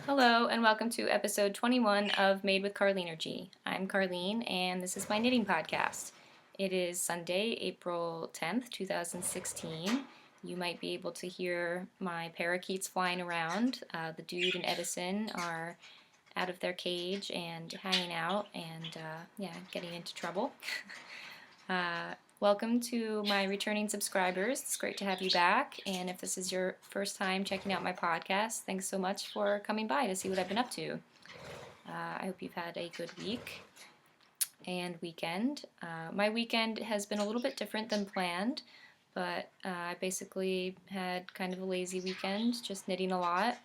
Hello and welcome to episode 21 of Made with Carlenergy. I'm Carlene and this is my knitting podcast. It is Sunday, April 10th, 2016. You might be able to hear my parakeets flying around. The Dude and Edison are out of their cage and hanging out and getting into trouble. Welcome to my returning subscribers. It's great to have you back. And if this is your first time checking out my podcast, thanks so much for coming by to see what I've been up to. I hope you've had a good week and weekend. My weekend has been a little bit different than planned, but I basically had kind of a lazy weekend, just knitting a lot.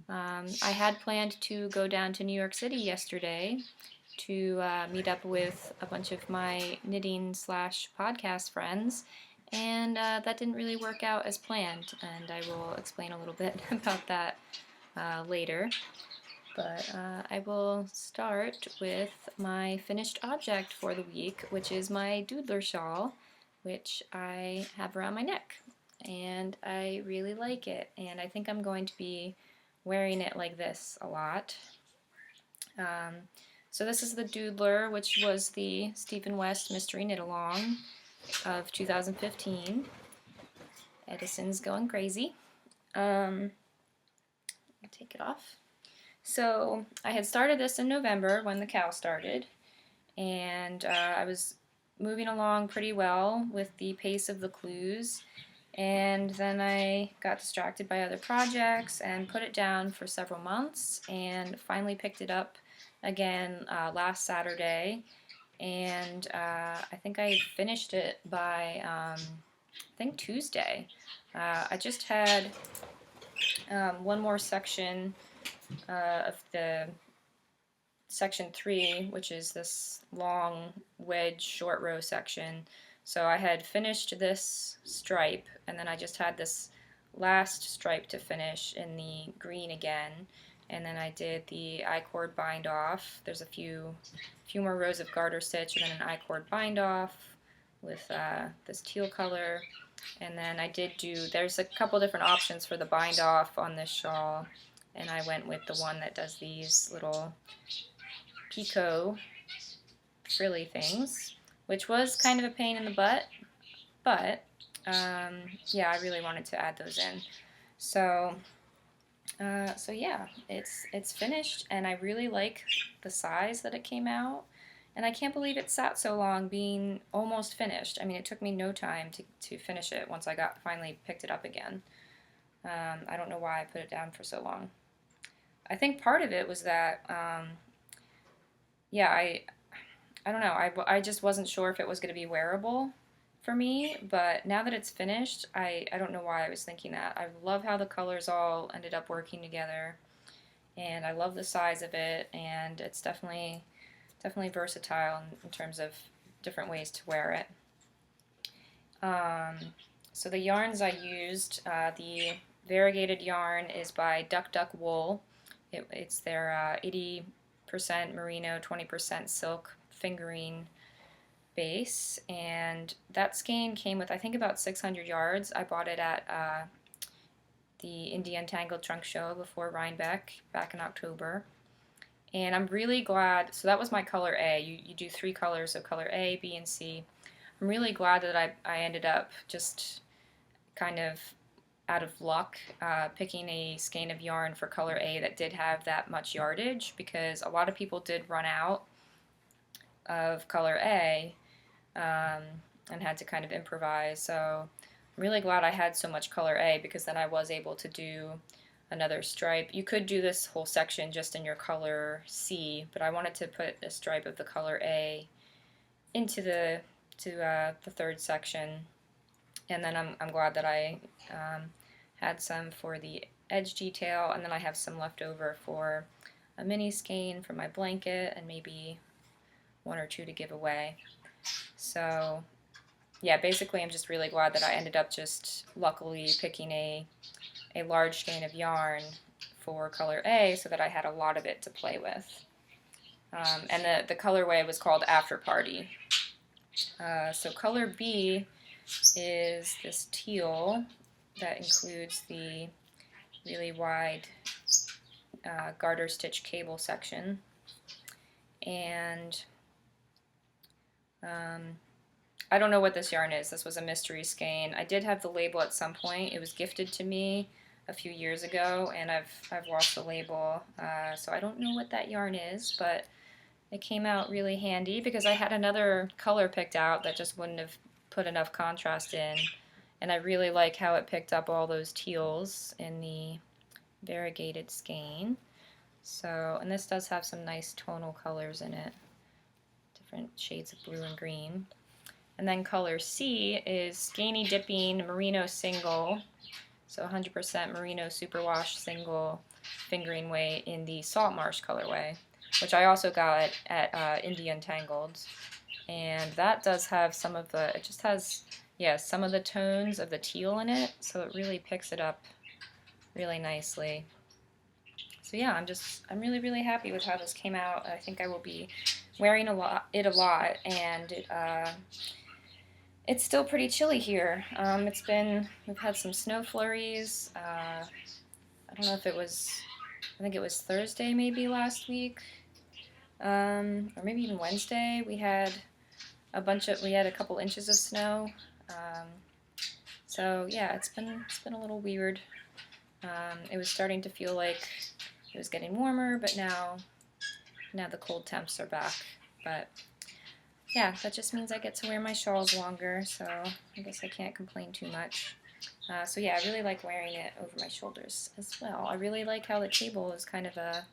I had planned to go down to New York City yesterday to meet up with a bunch of my knitting / podcast friends, and that didn't really work out as planned, and I will explain a little bit about that later. But I will start with my finished object for the week, which is my Doodler shawl, which I have around my neck, and I really like it, and I think I'm going to be wearing it like this a lot. So this is the Doodler, which was the Stephen West Mystery Knit Along of 2015. Edison's going crazy. I'll take it off. So I had started this in November when the cow started, and I was moving along pretty well with the pace of the clues, and then I got distracted by other projects and put it down for several months and finally picked it up again last Saturday, and I think I finished it by I think Tuesday. I just had one more section of the section 3, which is this long wedge short row section. So I had finished this stripe, and then I just had this last stripe to finish in the green again. And then I did the I-cord bind off. There's a few more rows of garter stitch and then an I-cord bind off with this teal color. And then I did there's a couple different options for the bind off on this shawl, and I went with the one that does these little picot frilly things, which was kind of a pain in the butt, but yeah, I really wanted to add those in. So yeah, it's finished, and I really like the size that it came out, and I can't believe it sat so long being almost finished. I mean, it took me no time to finish it once I finally picked it up again. I don't know why I put it down for so long. I think part of it was that, yeah, I don't know, I just wasn't sure if it was going to be wearable for me, but now that it's finished, I don't know why I was thinking that. I love how the colors all ended up working together, and I love the size of it, and it's definitely versatile in terms of different ways to wear it. So the yarns I used, the variegated yarn is by Duck Duck Wool. It's their 80% merino, 20% silk fingering base, and that skein came with I think about 600 yards. I bought it at the India Untangled Trunk Show before Rhinebeck back in October, and I'm really glad. So that was my color A. You do 3 colors, so color A, B, and C. I'm really glad that I ended up just kind of out of luck picking a skein of yarn for color A that did have that much yardage, because a lot of people did run out of color A and had to kind of improvise. So I'm really glad I had so much color A, because then I was able to do another stripe. You could do this whole section just in your color C, but I wanted to put a stripe of the color A into the third section, and then I'm glad that I had some for the edge detail, and then I have some left over for a mini skein for my blanket and maybe 1 or 2 to give away. So yeah, basically I'm just really glad that I ended up just luckily picking a large skein of yarn for color A so that I had a lot of it to play with. And the colorway was called After Party. So color B is this teal that includes the really wide garter stitch cable section. And I don't know what this yarn is. This was a mystery skein. I did have the label at some point. It was gifted to me a few years ago, and I've lost the label, so I don't know what that yarn is, but it came out really handy because I had another color picked out that just wouldn't have put enough contrast in, and I really like how it picked up all those teals in the variegated skein. So, and this does have some nice tonal colors in it, different shades of blue and green. And then color C is Skeiny Dipping Merino Single, so 100% Merino Superwash Single fingering weight in the Salt Marsh colorway, which I also got at Indian Tangled. And that does have some of the, it just has, yeah, some of the tones of the teal in it, so it really picks it up really nicely. So yeah, I'm really, really happy with how this came out. I think I will be wearing it a lot, and it's still pretty chilly here. We've had some snow flurries. I don't know if it was, I think it was Thursday maybe last week, or maybe even Wednesday. We had a couple inches of snow. So yeah, it's been a little weird. It was starting to feel like it was getting warmer, but now the cold temps are back. But yeah, that just means I get to wear my shawls longer, so I guess I can't complain too much. So yeah, I really like wearing it over my shoulders as well. I really like how the cable is kind of a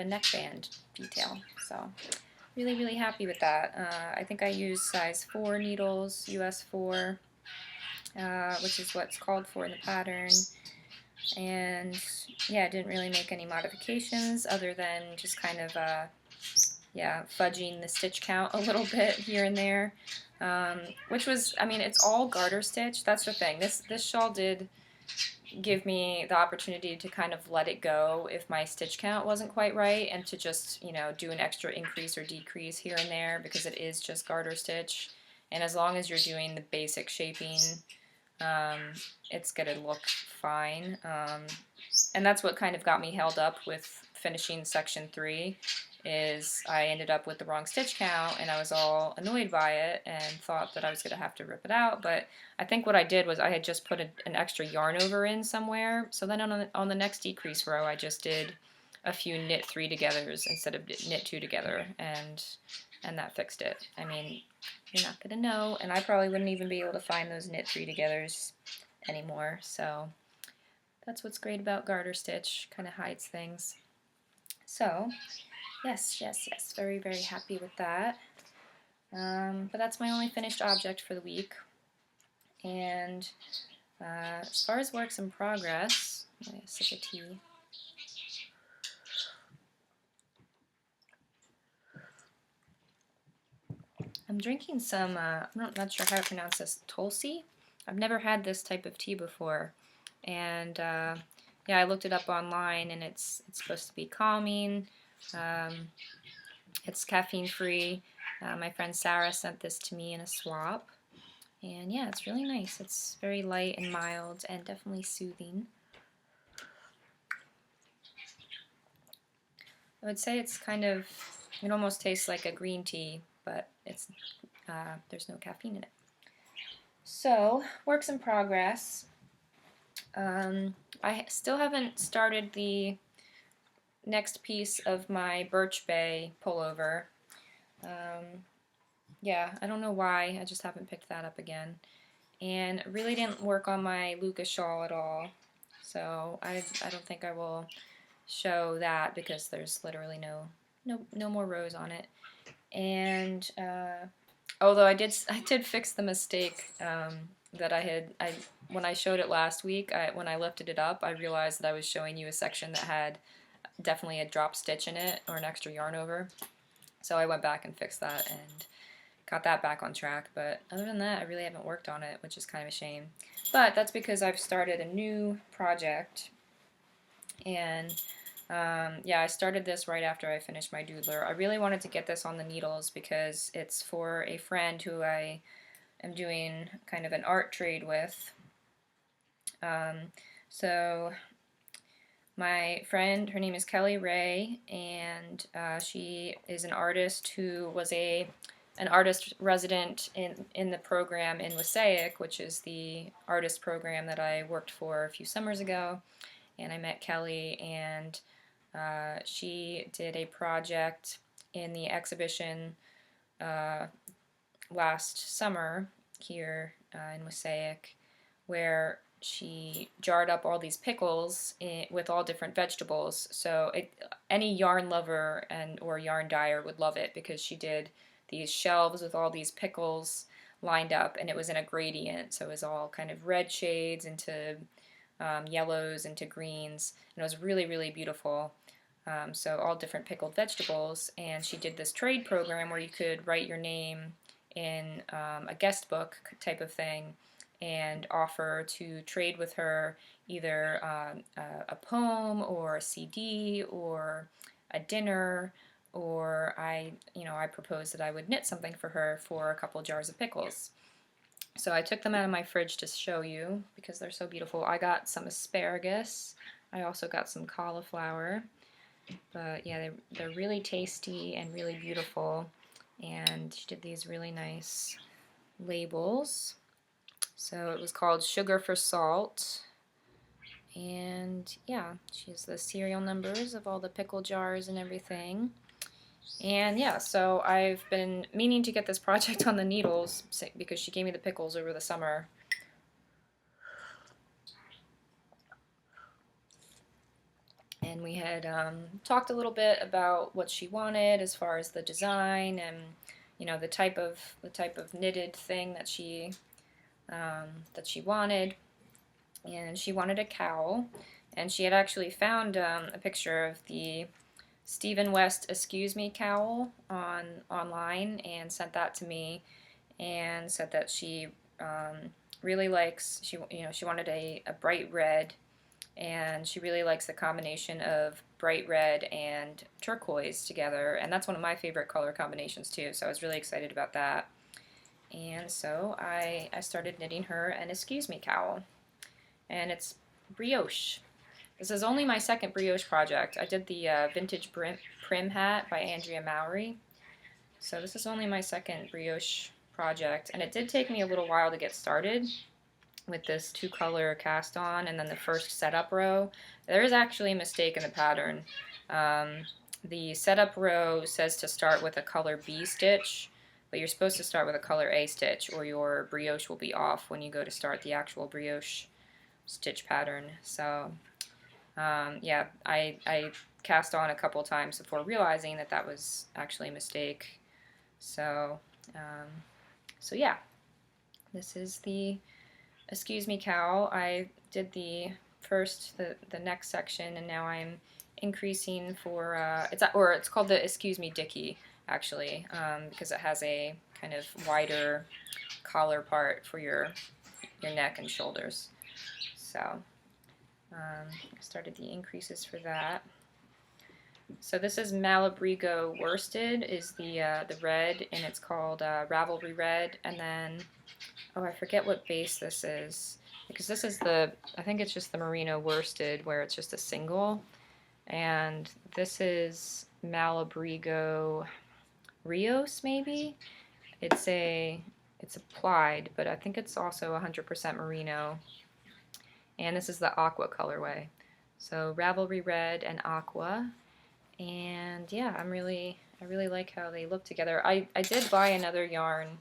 neckband detail. So really, really happy with that. I think I used size 4 needles, US 4, which is what's called for in the pattern. And yeah, I didn't really make any modifications other than just kind of yeah, fudging the stitch count a little bit here and there, which was, I mean, it's all garter stitch. That's the thing. This shawl did give me the opportunity to kind of let it go if my stitch count wasn't quite right, and to just, you know, do an extra increase or decrease here and there, because it is just garter stitch. And as long as you're doing the basic shaping, it's gonna look fine. And that's what kind of got me held up with finishing section 3, is I ended up with the wrong stitch count, and I was all annoyed by it and thought that I was going to have to rip it out. But I think what I did was I had just put an extra yarn over in somewhere, so then on the next decrease row I just did a few knit 3 togethers instead of knit 2 together, and that fixed it. I mean, you're not going to know, and I probably wouldn't even be able to find those knit 3 togethers anymore, so that's what's great about garter stitch, kind of hides things. So yes, very, very happy with that. But that's my only finished object for the week. And as far as works in progress, I'm going to sip of tea. I'm drinking some, I'm not sure how to pronounce this, Tulsi. I've never had this type of tea before. And yeah, I looked it up online, and it's supposed to be calming. It's caffeine free. My friend Sarah sent this to me in a swap, and yeah, it's really nice. It's very light and mild and definitely soothing. I would say it's kind of, it almost tastes like a green tea, but it's there's no caffeine in it. So, works in progress. I still haven't started the next piece of my Birch Bay pullover. Yeah, I don't know why, I just haven't picked that up again. And really didn't work on my Lucas shawl at all, so I don't think I will show that because there's literally no more rows on it. And although I did fix the mistake that when I showed it last week, when I lifted it up, I realized that I was showing you a section that had definitely a drop stitch in it, or an extra yarn over. So I went back and fixed that and got that back on track. But other than that, I really haven't worked on it, which is kind of a shame. But that's because I've started a new project. And yeah, I started this right after I finished my Doodler. I really wanted to get this on the needles because it's for a friend who I am doing kind of an art trade with. So My friend, her name is Kelly Ray, and she is an artist who was an artist resident in the program in Wasaic, which is the artist program that I worked for a few summers ago. And I met Kelly, and she did a project in the exhibition uh, last summer here in Wasaic, where she jarred up all these pickles with all different vegetables. So any yarn lover or yarn dyer would love it, because she did these shelves with all these pickles lined up, and it was in a gradient, so it was all kind of red shades into yellows into greens, and it was really, really beautiful. So all different pickled vegetables, and she did this trade program where you could write your name in a guest book type of thing and offer to trade with her either a poem or a CD or a dinner, or I proposed that I would knit something for her for a couple jars of pickles. So I took them out of my fridge to show you because they're so beautiful. I got some asparagus. I also got some cauliflower. But yeah, they're really tasty and really beautiful. And she did these really nice labels. So it was called Sugar for Salt. And yeah, she has the serial numbers of all the pickle jars and everything. And yeah, so I've been meaning to get this project on the needles because she gave me the pickles over the summer. And we had talked a little bit about what she wanted as far as the design and the type of knitted thing that she wanted. And she wanted a cowl, and she had actually found a picture of the Stephen West Excuse Me cowl online and sent that to me, and said that she really likes she wanted a bright red, and she really likes the combination of bright red and turquoise together, and that's one of my favorite color combinations too, so I was really excited about that. And so I started knitting her an Excuse Me cowl, and it's brioche. This is only my second brioche project. I did the vintage prim hat by Andrea Mowry, so this is only my second brioche project, and it did take me a little while to get started with this two-color cast on and then the first setup row. There is actually a mistake in the pattern. The setup row says to start with a color B stitch, but you're supposed to start with a color A stitch, or your brioche will be off when you go to start the actual brioche stitch pattern. So yeah, I cast on a couple times before realizing that that was actually a mistake. So so yeah, this is the Excuse Me cowl. I did the next section, and now I'm increasing for it's called the Excuse Me Dickie actually, because it has a kind of wider collar part for your neck and shoulders. So I started the increases for that. So this is Malabrigo Worsted is the red, and it's called Ravelry Red. And then, oh, I forget what base this is, because this is I think it's just the Merino Worsted where it's just a single. And this is Malabrigo Rios, maybe? It's applied, but I think it's also 100% merino. And this is the aqua colorway. So Ravelry Red and aqua. And yeah, I really like how they look together. I did buy another yarn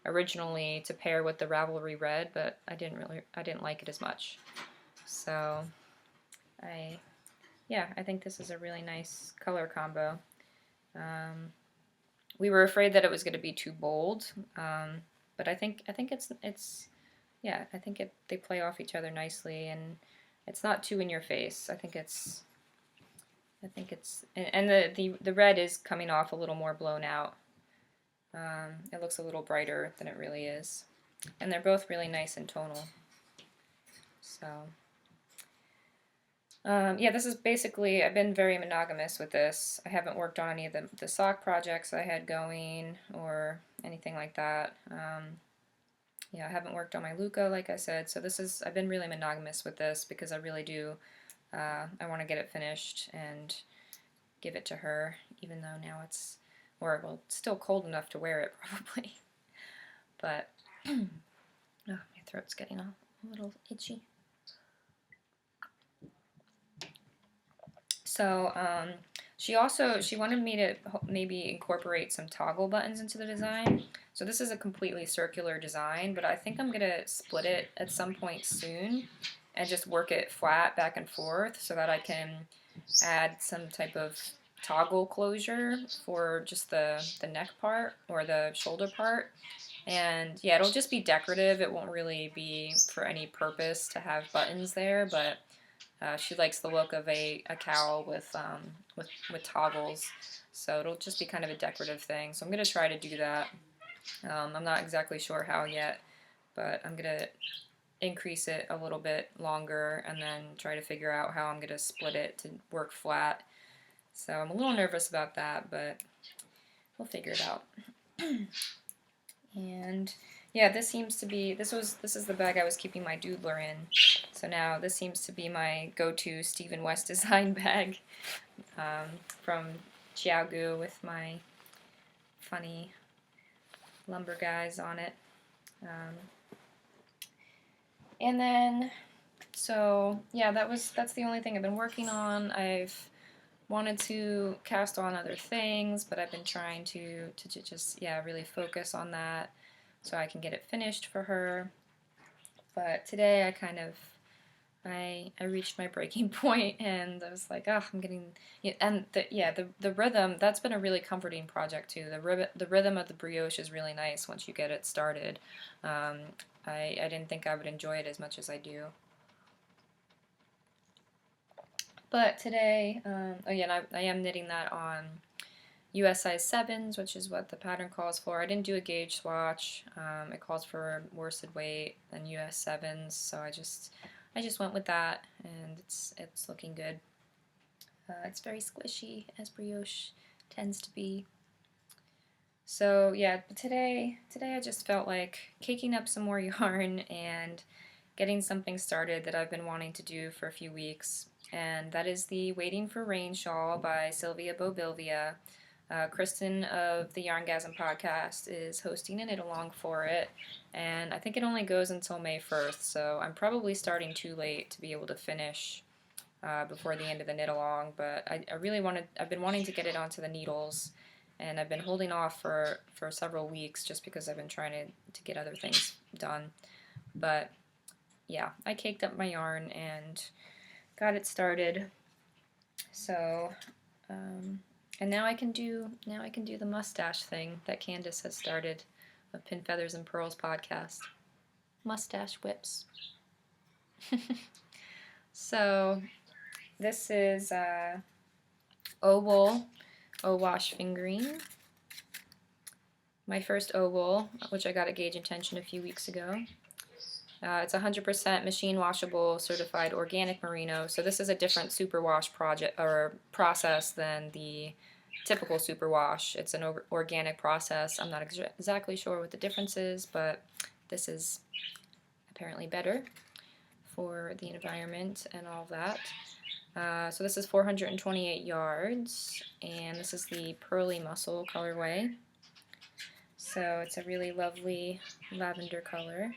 originally to pair with the Ravelry Red, but I didn't like it as much. So I think this is a really nice color combo. We were afraid that it was going to be too bold, but I think it's yeah, I think they play off each other nicely, and it's not too in your face. I think it's and the red is coming off a little more blown out. It looks a little brighter than it really is, and they're both really nice and tonal. So yeah, this is basically, I've been very monogamous with this. I haven't worked on any of the sock projects I had going or anything like that. Yeah, I haven't worked on my Luca, like I said, so I've been really monogamous with this because I really do I want to get it finished and give it to her, even though now it's, well, it's still cold enough to wear it probably. But, oh, my throat's getting a little itchy. So, she wanted me to maybe incorporate some toggle buttons into the design. So this is a completely circular design, but I think I'm going to split it at some point soon and just work it flat back and forth so that I can add some type of toggle closure for just the neck part or the shoulder part. And yeah, it'll just be decorative. It won't really be for any purpose to have buttons there, but she likes the look of a cowl with toggles, so it'll just be kind of a decorative thing. So I'm going to try to do that. I'm not exactly sure how yet, but I'm going to increase it a little bit longer and then try to figure out how I'm going to split it to work flat. So I'm a little nervous about that, but we'll figure it out. And yeah, this is the bag I was keeping my Doodler in. So now this seems to be my go-to Stephen West design bag, from Chiaogu with my funny lumber guys on it. And then, so yeah, that's the only thing I've been working on. I've wanted to cast on other things, but I've been trying to just, yeah, really focus on that so I can get it finished for her. But today I reached my breaking point, and I was like, oh, I'm getting, yeah, and the rhythm, that's been a really comforting project too. The rhythm of the brioche is really nice once you get it started. I didn't think I would enjoy it as much as I do. But today, again, I am knitting that on US size 7s, which is what the pattern calls for. I didn't do a gauge swatch. It calls for worsted weight and US 7s, so I just went with that, and it's looking good. It's very squishy, as brioche tends to be. So yeah, but today I just felt like caking up some more yarn and getting something started that I've been wanting to do for a few weeks. And that is the Waiting for Rain shawl by Sylvia Bobilvia. Kristen of the Yarngasm podcast is hosting a knit-along for it, and I think it only goes until May 1st, so I'm probably starting too late to be able to finish before the end of the knit-along, but I've been wanting to get it onto the needles, and I've been holding off for several weeks just because I've been trying to get other things done. But yeah, I caked up my yarn and got it started. So, and now I can do the mustache thing that Candace has started of Pin Feathers and Pearls podcast. Mustache whips. So this is O-wool O-wash fingering. My first O-wool, which I got at Gauge Intention a few weeks ago. It's 100% machine washable, certified organic merino. So this is a different superwash project or process than the typical superwash. It's an organic process. I'm not exactly sure what the difference is, but this is apparently better for the environment and all of that. So this is 428 yards, and this is the Pearly Muscle colorway. So it's a really lovely lavender color.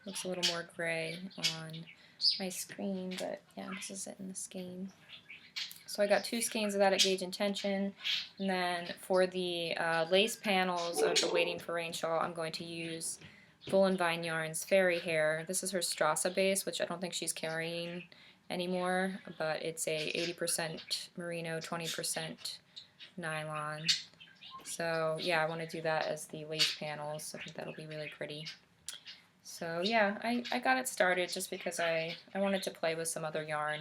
Looks a little more gray on my screen, but yeah, this is it in the skein. So I got 2 skeins of that at Gauge Intention, and then for the lace panels of the Waiting for Rain shawl, I'm going to use Bull and Vine Yarns Fairy Hair. This is her Strassa base, which I don't think she's carrying anymore, but it's a 80% merino, 20% nylon. So yeah, I want to do that as the lace panels. I think that'll be really pretty. So yeah, I got it started just because I wanted to play with some other yarn,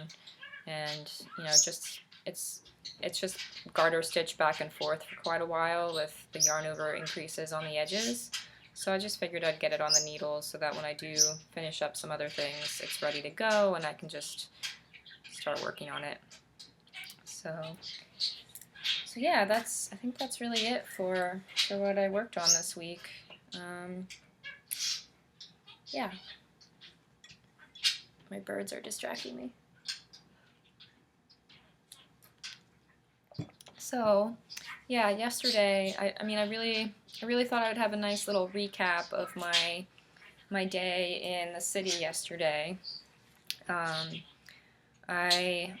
and you know, it's just garter stitch back and forth for quite a while with the yarn over increases on the edges. So I just figured I'd get it on the needles so that when I do finish up some other things, it's ready to go and I can just start working on it. So yeah, I think that's really it for what I worked on this week. Yeah. My birds are distracting me. So, yeah, yesterday, I really thought I would have a nice little recap of my day in the city yesterday. Um, I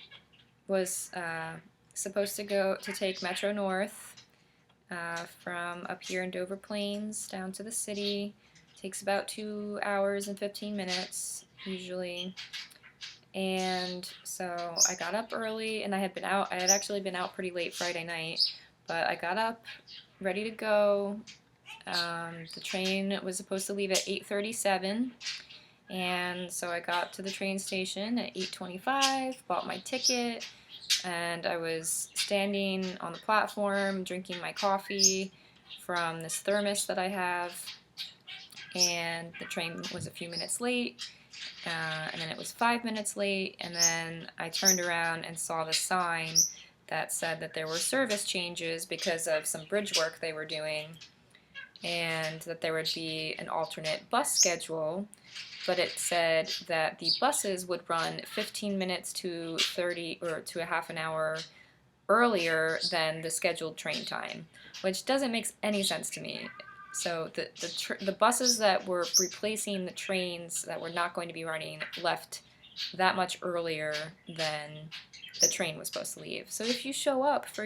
was supposed to go to take Metro North from up here in Dover Plains down to the city. Takes about 2 hours and 15 minutes usually. And so I got up early, and I had actually been out pretty late Friday night, but I got up ready to go. The train was supposed to leave at 8:37, and so I got to the train station at 8:25, bought my ticket, and I was standing on the platform drinking my coffee from this thermos that I have, and the train was a few minutes late, and then it was 5 minutes late, and then I turned around and saw the sign that said that there were service changes because of some bridge work they were doing, and that there would be an alternate bus schedule, but it said that the buses would run 15 minutes to 30 or to a half an hour earlier than the scheduled train time, which doesn't make any sense to me. So the buses that were replacing the trains that were not going to be running left that much earlier than the train was supposed to leave. So if you show up for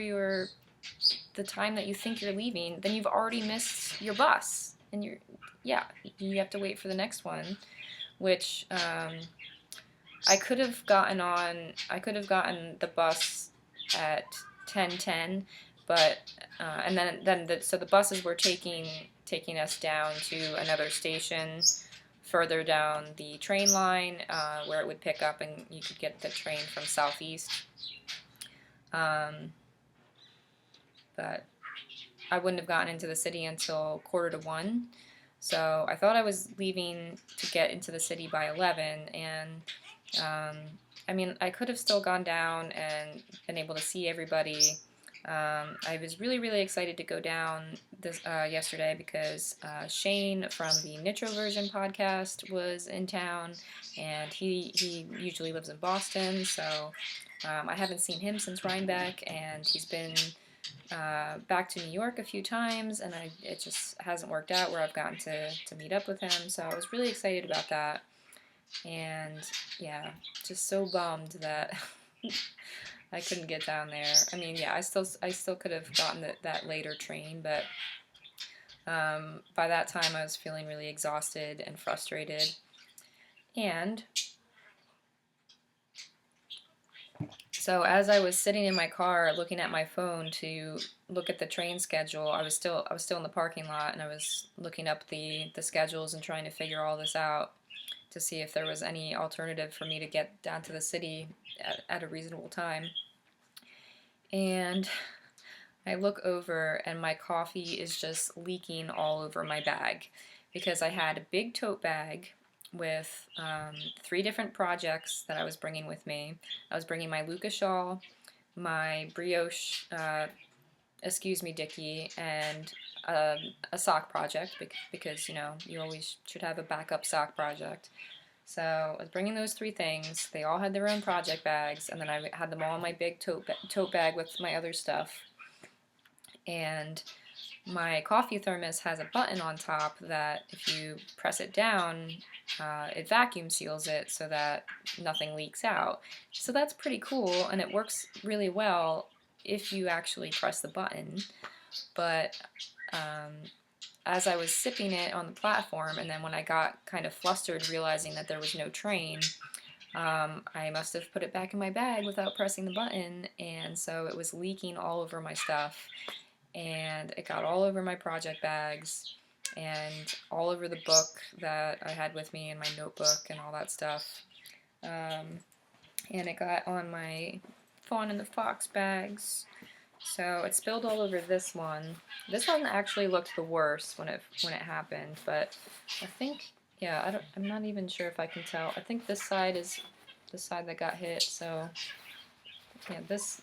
the time that you think you're leaving, then you've already missed your bus, and you have to wait for the next one, which I could have gotten the bus at 10:10, but and then so the buses were taking us down to another station further down the train line where it would pick up, and you could get the train from Southeast. But I wouldn't have gotten into the city until 1:45. So I thought I was leaving to get into the city by 11, and I could have still gone down and been able to see everybody. I was really, really excited to go down yesterday because Shane from the Nitroversion podcast was in town, and he usually lives in Boston, so I haven't seen him since Rhinebeck, and he's been back to New York a few times, and it just hasn't worked out where I've gotten to meet up with him, so I was really excited about that. And yeah, just so bummed that I couldn't get down there. I still could have gotten that later train, but by that time I was feeling really exhausted and frustrated. And so as I was sitting in my car looking at my phone to look at the train schedule, I was still in the parking lot, and I was looking up the schedules and trying to figure all this out to see if there was any alternative for me to get down to the city at a reasonable time. And I look over, and my coffee is just leaking all over my bag, because I had a big tote bag with 3 different projects that I was bringing with me. I was bringing my Luca shawl, my brioche, Dickie, and a sock project, because you always should have a backup sock project. So I was bringing those 3 things. They all had their own project bags, and then I had them all in my big tote bag with my other stuff. And my coffee thermos has a button on top that if you press it down, it vacuum seals it so that nothing leaks out. So that's pretty cool, and it works really well if you actually press the button. But as I was sipping it on the platform, and then when I got kind of flustered realizing that there was no train, I must have put it back in my bag without pressing the button, and so it was leaking all over my stuff, and it got all over my project bags and all over the book that I had with me and my notebook and all that stuff. And it got on my Fawn and the Fox bags. So it spilled all over this one. This one actually looked the worst when it happened, but I think, I'm not even sure if I can tell. I think this side is the side that got hit, so yeah, this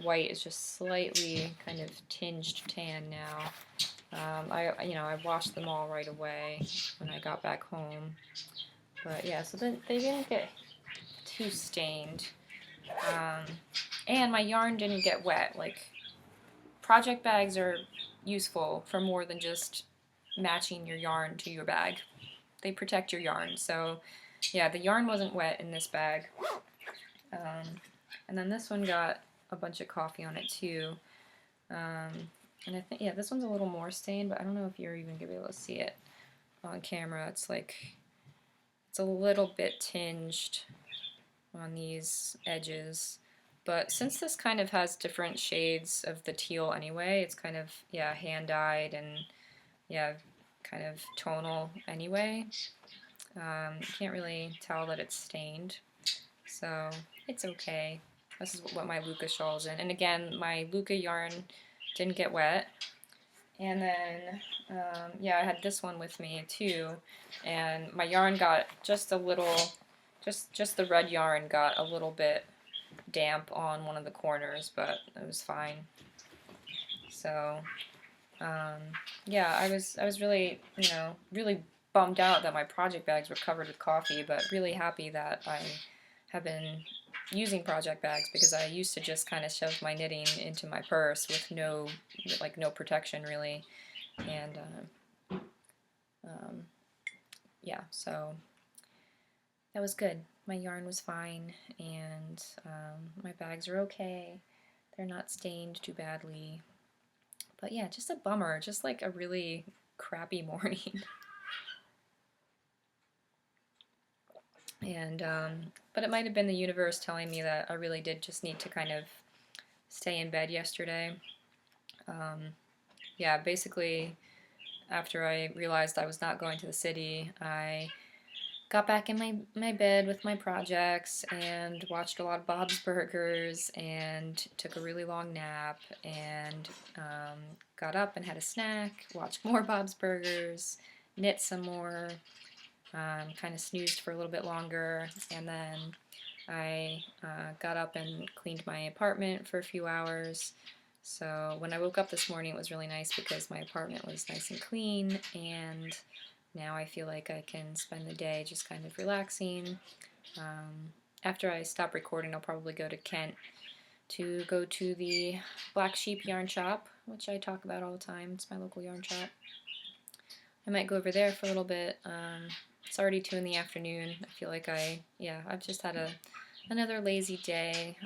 white is just slightly kind of tinged tan now. I washed them all right away when I got back home. But yeah, so then they didn't get too stained. And my yarn didn't get wet. Like, project bags are useful for more than just matching your yarn to your bag. They protect your yarn. So yeah, the yarn wasn't wet in this bag. And then this one got a bunch of coffee on it too. And I think, yeah, this one's a little more stained, but I don't know if you're even going to be able to see it on camera. It's like, it's a little bit tinged on these edges. But since this kind of has different shades of the teal anyway, it's kind of, yeah, hand-dyed and, yeah, kind of tonal anyway. You can't really tell that it's stained, so it's okay. This is what my Luca shawl's in. And again, my Luca yarn didn't get wet. And then, yeah, I had this one with me too, and my yarn got just a little, just the red yarn got a little bit damp on one of the corners, but it was fine. So, yeah, I was really, you know, really bummed out that my project bags were covered with coffee, but really happy that I have been using project bags, because I used to just kind of shove my knitting into my purse with no, like, no protection really, and yeah, so that was good. My yarn was fine, and my bags are okay. They're not stained too badly, but yeah, just a bummer, just like a really crappy morning. And but it might have been the universe telling me that I really did just need to kind of stay in bed yesterday. Yeah, basically after I realized I was not going to the city, I got back in my bed with my projects and watched a lot of Bob's Burgers and took a really long nap and got up and had a snack, watched more Bob's Burgers, knit some more, kind of snoozed for a little bit longer, and then I got up and cleaned my apartment for a few hours. So when I woke up this morning, it was really nice because my apartment was nice and clean, and now I feel like I can spend the day just kind of relaxing. After I stop recording, I'll probably go to Kent to go to the Black Sheep yarn shop, which I talk about all the time. It's my local yarn shop. I might go over there for a little bit. It's already 2 in the afternoon. I feel like I've just had another lazy day,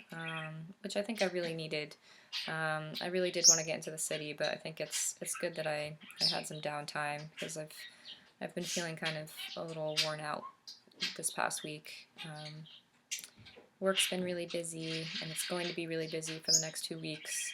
which I think I really needed. I really did want to get into the city, but I think it's good that I had some downtime, because I've been feeling kind of a little worn out this past week. Work's been really busy, and it's going to be really busy for the next 2 weeks.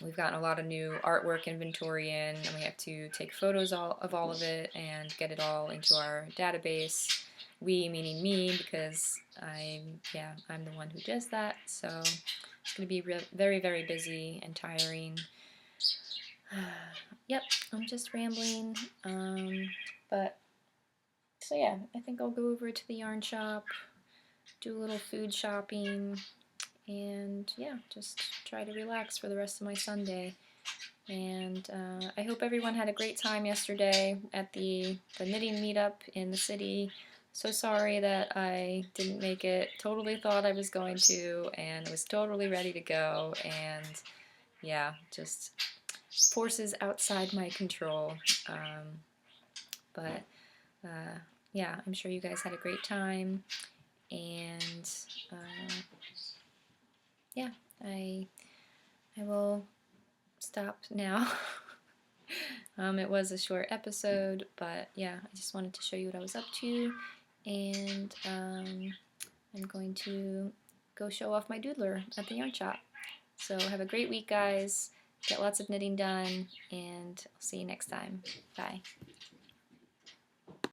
We've gotten a lot of new artwork inventory in, and we have to take photos of all of it and get it all into our database. We meaning me, because I'm the one who does that. So it's going to be very, very busy and tiring. Yep, I'm just rambling. But so yeah, I think I'll go over to the yarn shop, do a little food shopping, and yeah, just try to relax for the rest of my Sunday. And I hope everyone had a great time yesterday at the knitting meetup in the city. So sorry that I didn't make it. Totally thought I was going to, and was totally ready to go, and yeah, just forces outside my control. But yeah, I'm sure you guys had a great time, and yeah, I will stop now. It was a short episode, but yeah, I just wanted to show you what I was up to, and I'm going to go show off my doodler at the yarn shop. So have a great week, guys. Get lots of knitting done, and I'll see you next time. Bye.